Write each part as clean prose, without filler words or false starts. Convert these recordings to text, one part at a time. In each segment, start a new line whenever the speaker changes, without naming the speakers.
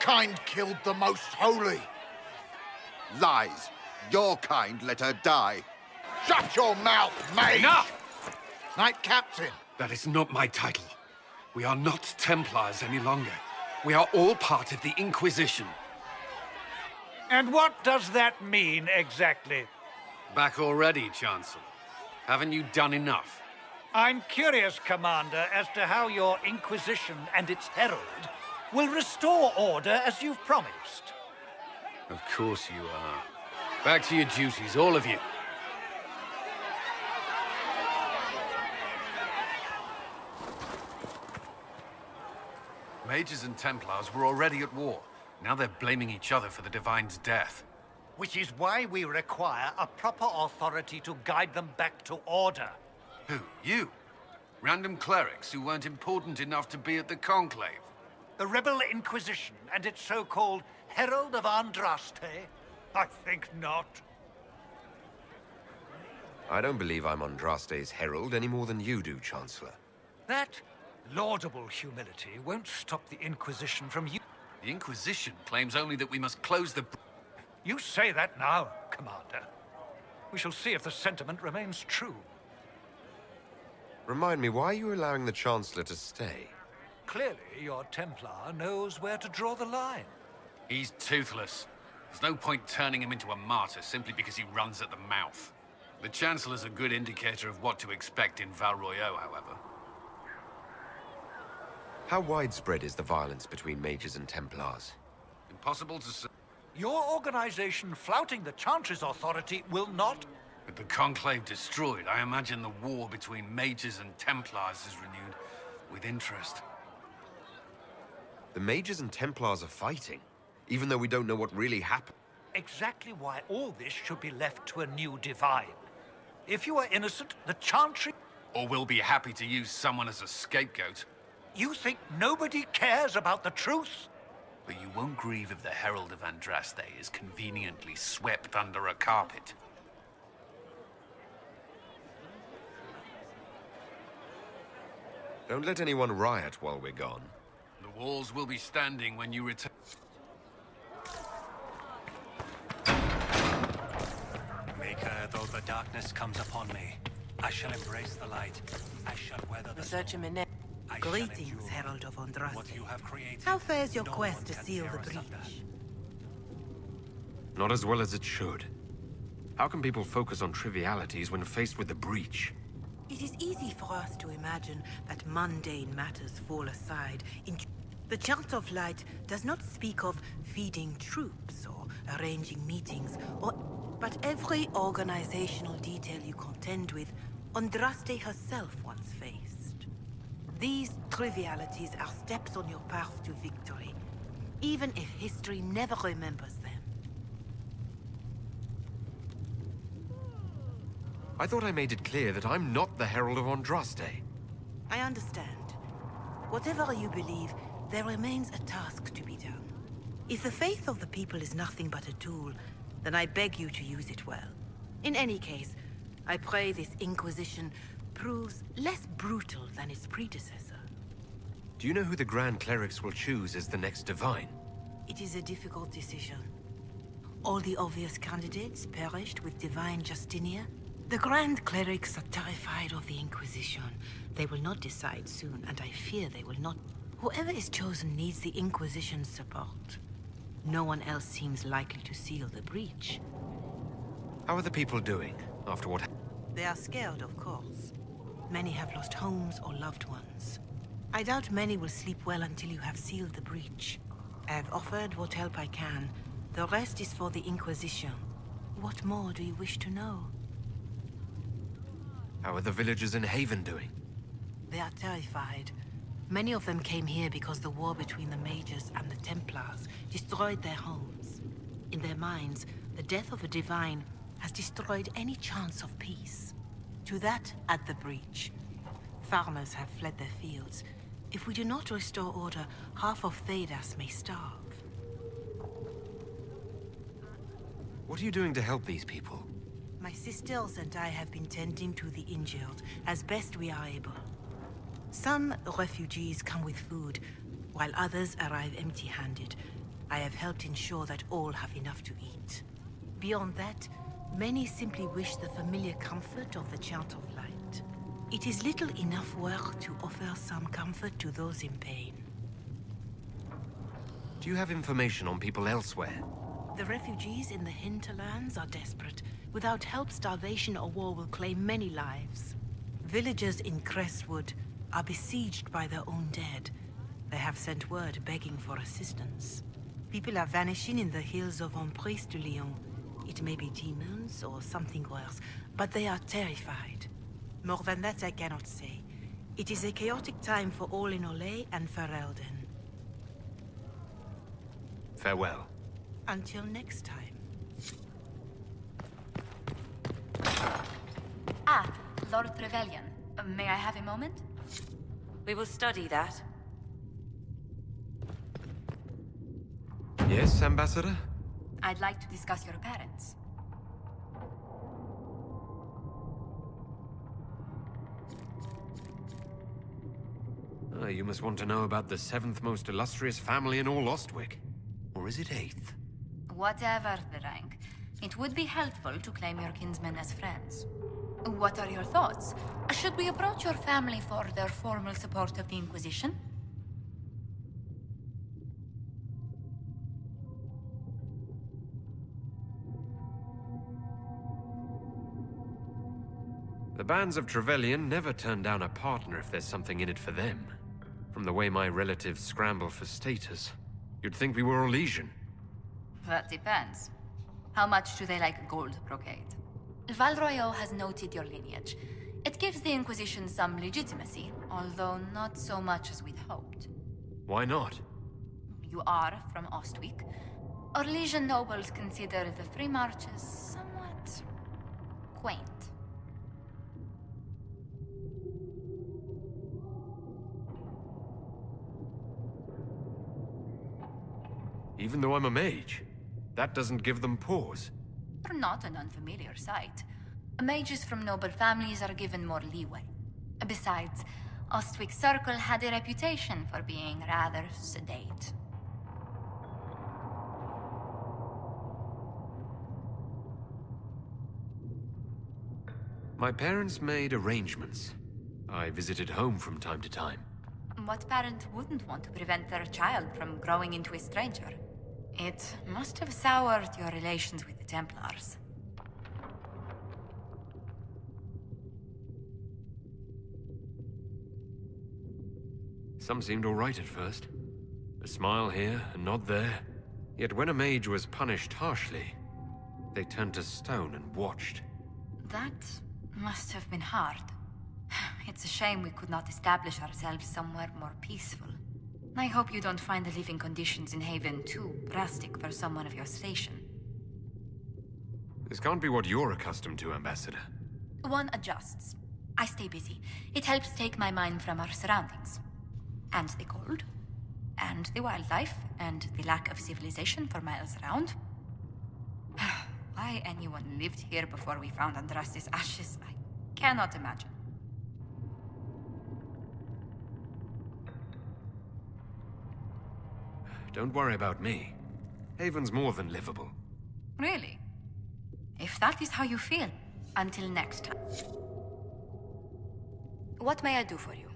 kind killed the Most Holy.
Lies. Your kind let her die.
Shut your mouth, mate!
Enough!
Knight Captain.
That is not my title. We are not Templars any longer. We are all part of the Inquisition.
And what does that mean, exactly?
Back already, Chancellor. Haven't you done enough?
I'm curious, Commander, as to how your Inquisition and its herald will restore order as you've promised.
Of course you are. Back to your duties, all of you. Mages and Templars were already at war. Now they're blaming each other for the Divine's death.
Which is why we require a proper authority to guide them back to order.
Who? You? Random clerics who weren't important enough to be at the Conclave?
The Rebel Inquisition and its so-called Herald of Andraste? I think not.
I don't believe I'm Andraste's herald any more than you do, Chancellor.
That laudable humility won't stop the Inquisition from you.
The Inquisition claims only that we must close the...
You say that now, Commander. We shall see if the sentiment remains true.
Remind me, why are you allowing the Chancellor to stay?
Clearly, your Templar knows where to draw the line.
He's toothless. There's no point turning him into a martyr simply because he runs at the mouth. The Chancellor's a good indicator of what to expect in Val Royeaux, however.
How widespread is the violence between mages and Templars?
Impossible to say.
Your organization flouting the Chantry's authority will not...
With the Conclave destroyed, I imagine the war between mages and Templars is renewed with interest.
The mages and Templars are fighting, even though we don't know what really happened.
Exactly why all this should be left to a new Divine. If you are innocent, the Chantry...
Or we'll be happy to use someone as a scapegoat.
You think nobody cares about the truth?
But you won't grieve if the Herald of Andraste is conveniently swept under a carpet.
Don't let anyone riot while we're gone.
The walls will be standing when you return.
Maker, though the darkness comes upon me, I shall embrace the light. I shall weather the storm. I shall
Greetings,
endure
Herald of Andraste.
what you have created.
How fares your
No
quest
one
to
can
seal
tear
the
asunder.
breach?
Not as well as it should. How can people focus on trivialities when faced with the breach?
It is easy for us to imagine that mundane matters fall aside. The Chant of Light does not speak of feeding troops or arranging meetings, but every organizational detail you contend with, Andraste herself once faced. These trivialities are steps on your path to victory, even if history never remembers them.
I thought I made it clear that I'm not the Herald of Andraste.
I understand. Whatever you believe, there remains a task to be done. If the faith of the people is nothing but a tool, then I beg you to use it well. In any case, I pray this Inquisition proves less brutal than its predecessor.
Do you know who the Grand Clerics will choose as the next Divine?
It is a difficult decision. All the obvious candidates perished with Divine Justinia. The Grand Clerics are terrified of the Inquisition. They will not decide soon, and I fear they will not. Whoever is chosen needs the Inquisition's support. No one else seems likely to seal the breach.
How are the people doing after what happened?
They are scared, of course. Many have lost homes or loved ones. I doubt many will sleep well until you have sealed the breach. I have offered what help I can. The rest is for the Inquisition. What more do you wish to know?
How are the villagers in Haven doing?
They are terrified. Many of them came here because the war between the Mages and the Templars destroyed their homes. In their minds, the death of a Divine has destroyed any chance of peace. To that, add the breach. Farmers have fled their fields. If we do not restore order, half of Thedas may starve.
What are you doing to help these people?
My sisters and I have been tending to the injured as best we are able. Some refugees come with food, while others arrive empty-handed. I have helped ensure that all have enough to eat. Beyond that, many simply wish the familiar comfort of the Chant of Light. It is little enough work to offer some comfort to those in pain.
Do you have information on people elsewhere?
The refugees in the hinterlands are desperate. Without help, starvation or war will claim many lives. Villagers in Crestwood are besieged by their own dead. They have sent word begging for assistance. People are vanishing in the hills of Emprise de Lyon. It may be demons or something worse, but they are terrified. More than that I cannot say. It is a chaotic time for all in Olay and Ferelden.
Farewell.
Until next time.
Ah, Lord Trevelyan. May I have a moment?
We will study that.
Yes, Ambassador?
I'd like to discuss your parents.
You must want to know about the 7th most illustrious family in all Ostwick. Or is it 8th?
Whatever the rank, it would be helpful to claim your kinsmen as friends. What are your thoughts? Should we approach your family for their formal support of the Inquisition?
The bands of Trevelyan never turn down a partner if there's something in it for them. From the way my relatives scramble for status, you'd think we were a legion.
That depends. How much do they like gold brocade? Val Royeaux has noted your lineage. It gives the Inquisition some legitimacy, although not so much as we'd hoped.
Why not?
You are from Ostwick. Our Legion nobles consider the free marches somewhat quaint.
Even though I'm a mage, that doesn't give them pause.
You're not an unfamiliar sight. Mages from noble families are given more leeway. Besides, Ostwick Circle had a reputation for being rather sedate.
My parents made arrangements. I visited home from time to time.
What parent wouldn't want to prevent their child from growing into a stranger? It must have soured your relations with the Templars.
Some seemed all right at first. A smile here, a nod there. Yet when a mage was punished harshly, they turned to stone and watched.
That must have been hard. It's a shame we could not establish ourselves somewhere more peaceful. I hope you don't find the living conditions in Haven too drastic for someone of your station.
This can't be what you're accustomed to, Ambassador.
One adjusts. I stay busy. It helps take my mind from our surroundings. And the cold. And the wildlife. And the lack of civilization for miles around. Why anyone lived here before we found Andraste's ashes, I cannot imagine.
Don't worry about me. Haven's more than livable.
Really? If that is how you feel, until next time. What may I do for you?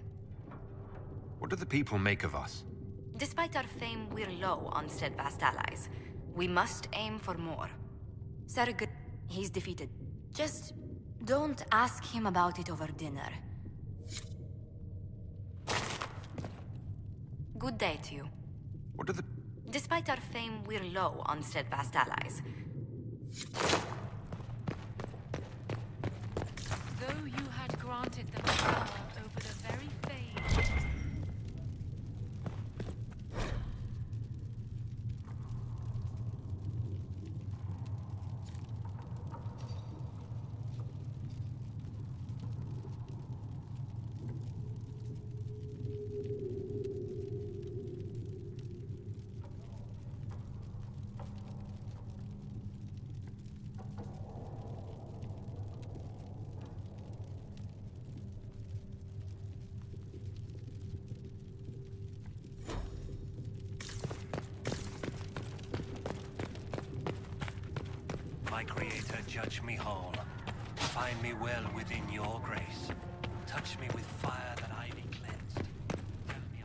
What do the people make of us?
Despite our fame, we're low on steadfast allies. We must aim for more. Sargon, he's defeated.
Just don't ask him about it over dinner. Good day to you.
What do the...
Despite our fame, we're low on steadfast allies.
Though you had granted them power over the very fame.
Creator, judge me whole. Find me well within your grace. Touch me with fire that I be cleansed. Tell me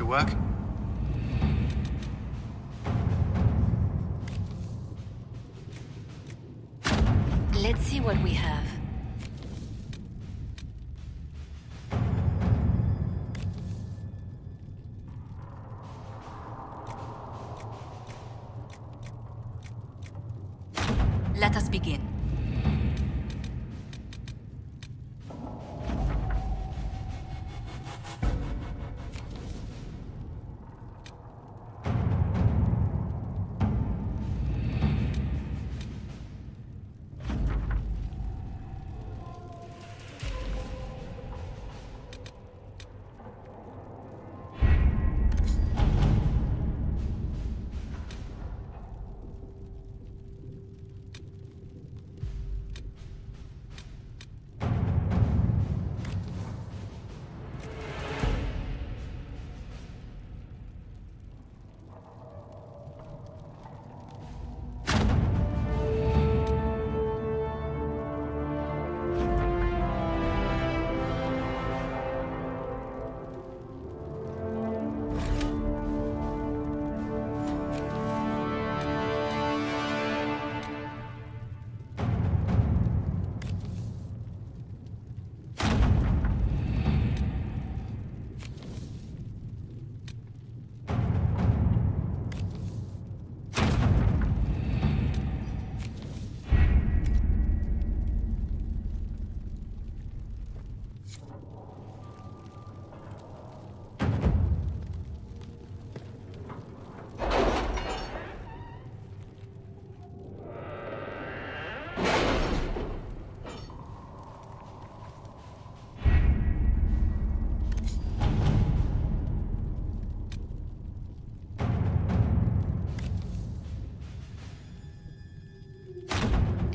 To work?
Let's see what we have. Let us begin.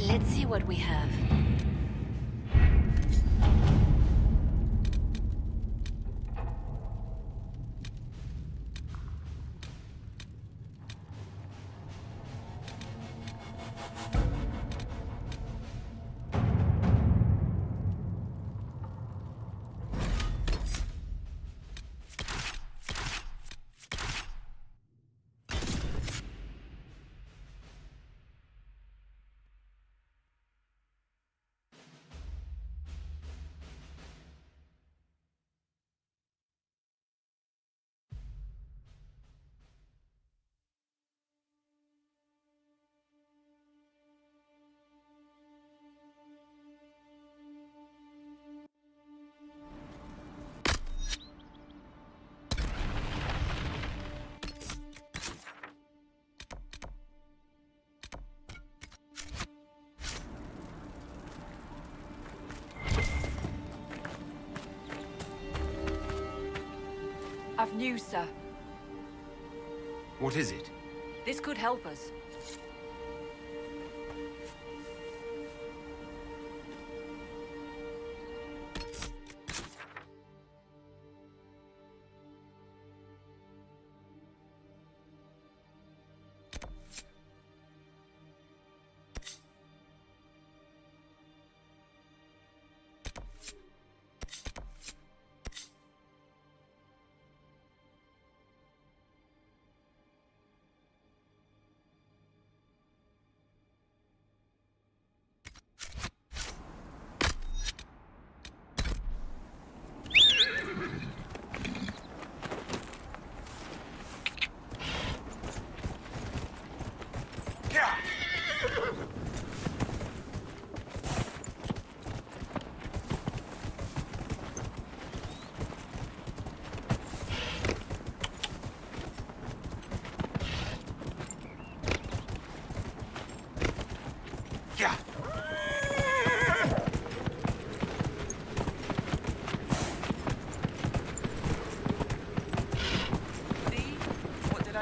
Let's see what we have.
news, sir.
What is it?
This could help us.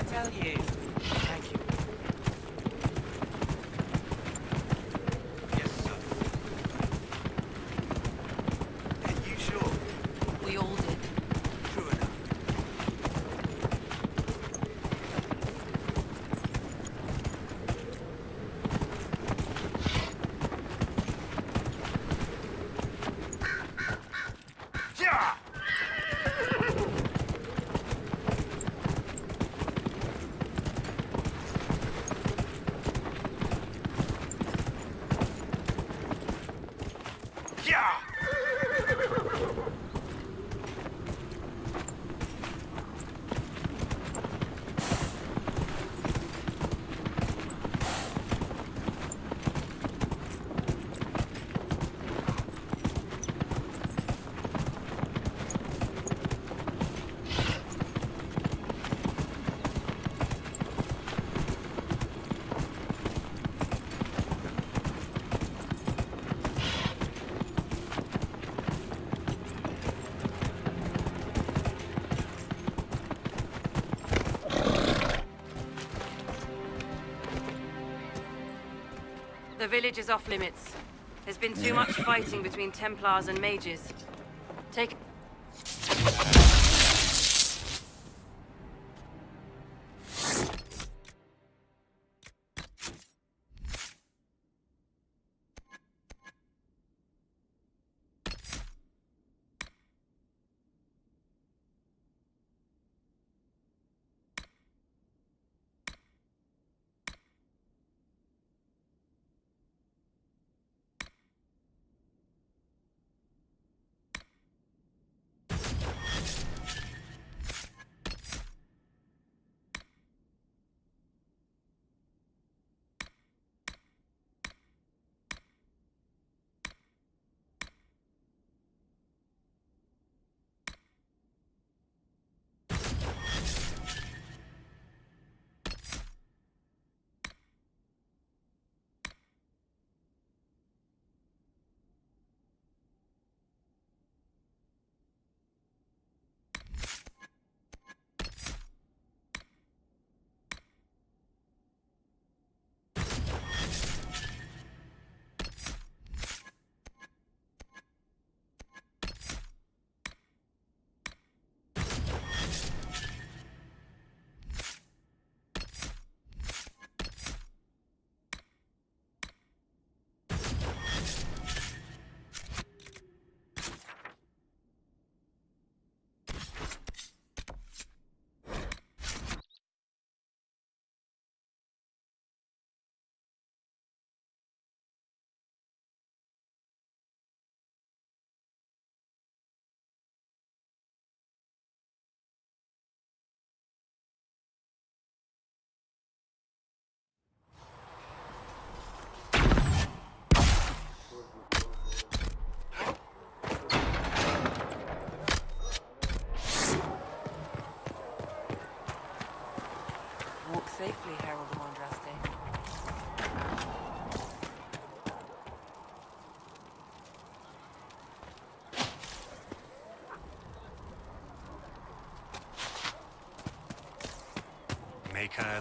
Tell you. Thank you. Yes, sir. Are you sure?
We all did.
True enough.
The village is off limits. There's been too much fighting between Templars and mages. Take...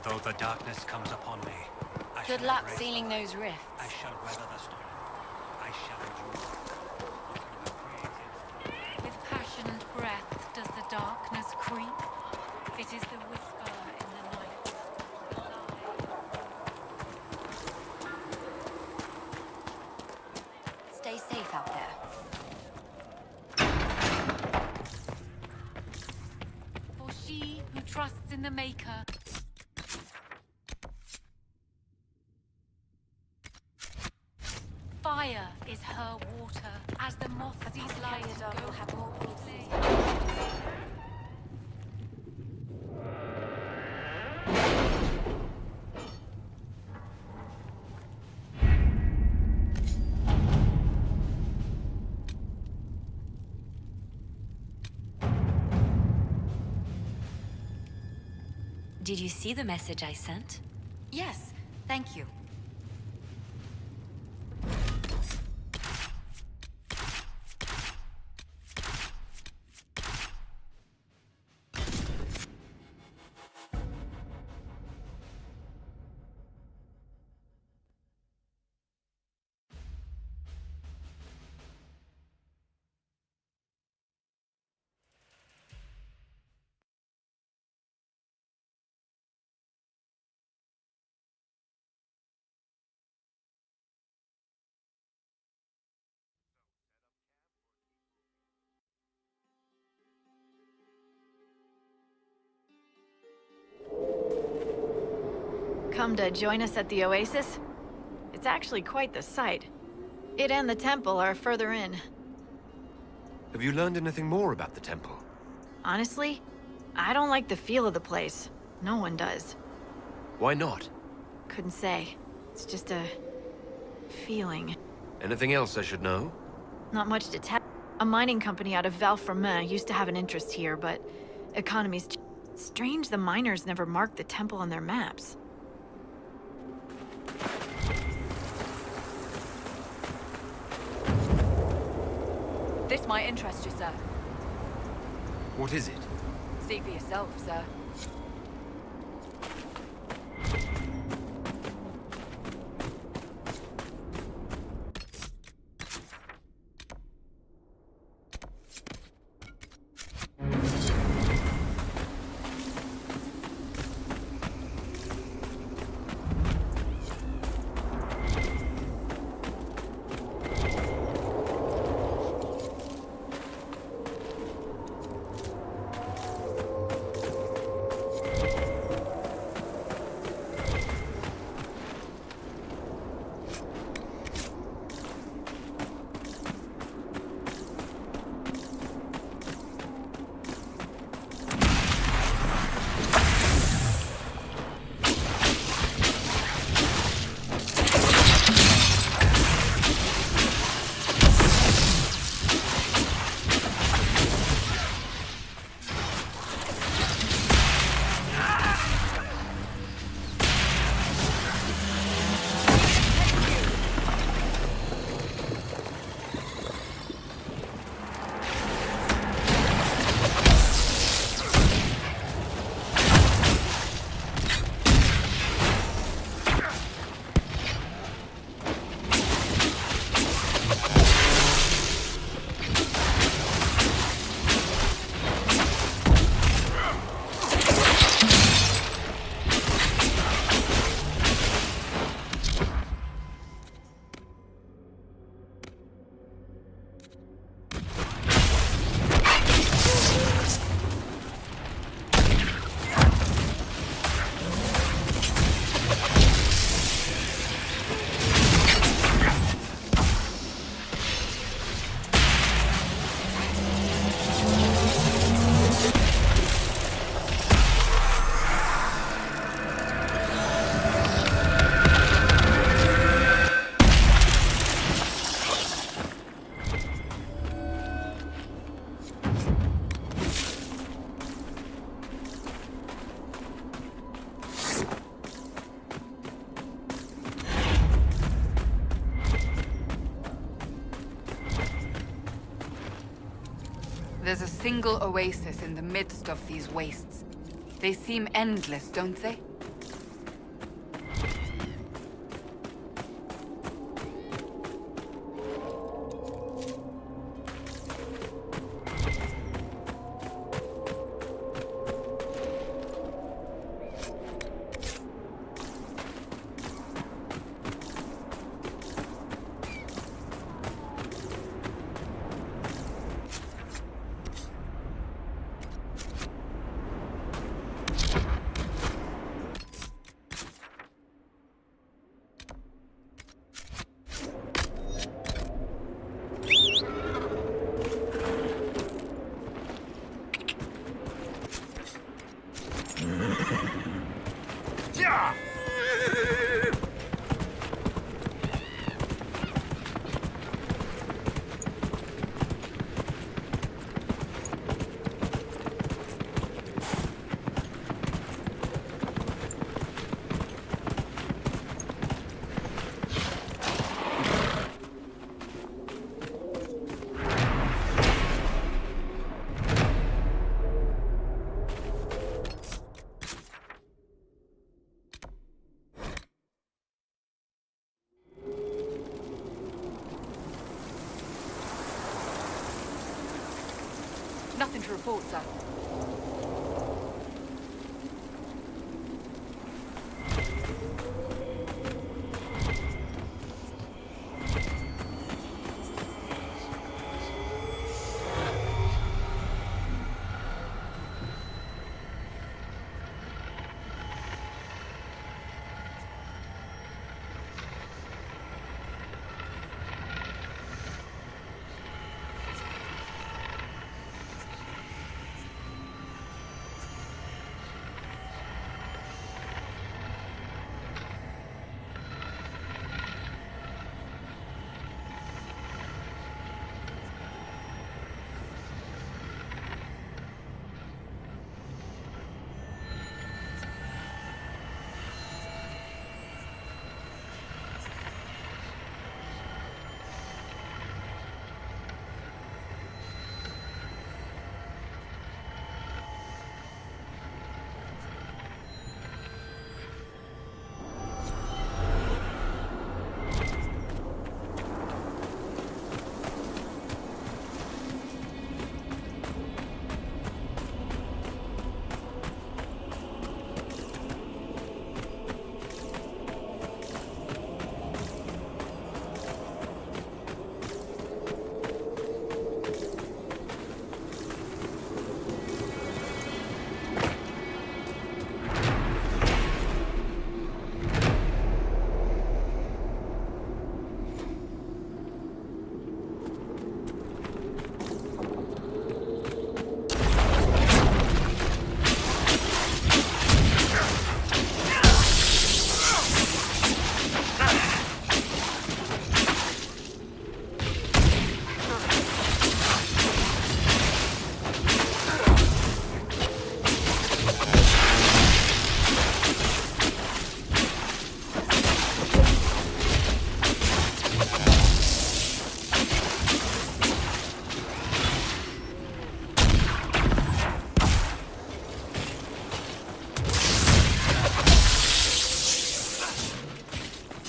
though the darkness comes upon me, I
Good
shall
luck
embrace
sealing
the light.
those rifts.
I shall weather the storm. I shall endure.
With passion and breath does the darkness creep. It is the whisper in the night.
Stay safe out there.
For she who trusts in the Maker. Fire is her water, as the moth sees light go have more
Did you see the message I sent? Yes, thank you.
Come to join us at the Oasis? It's actually quite the sight. It and the temple are further in.
Have you learned anything more about the temple?
Honestly, I don't like the feel of the place. No one does.
Why not?
Couldn't say. It's just a... feeling.
Anything else I should know?
Not much to tell. A mining company out of Valfremin used to have an interest here, but economy's strange the miners never marked the temple on their maps.
This might interest you, sir.
What is it?
See for yourself, sir. There's a single oasis in the midst of these wastes. They seem endless, don't they? Nothing to report, sir.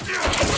Yeah!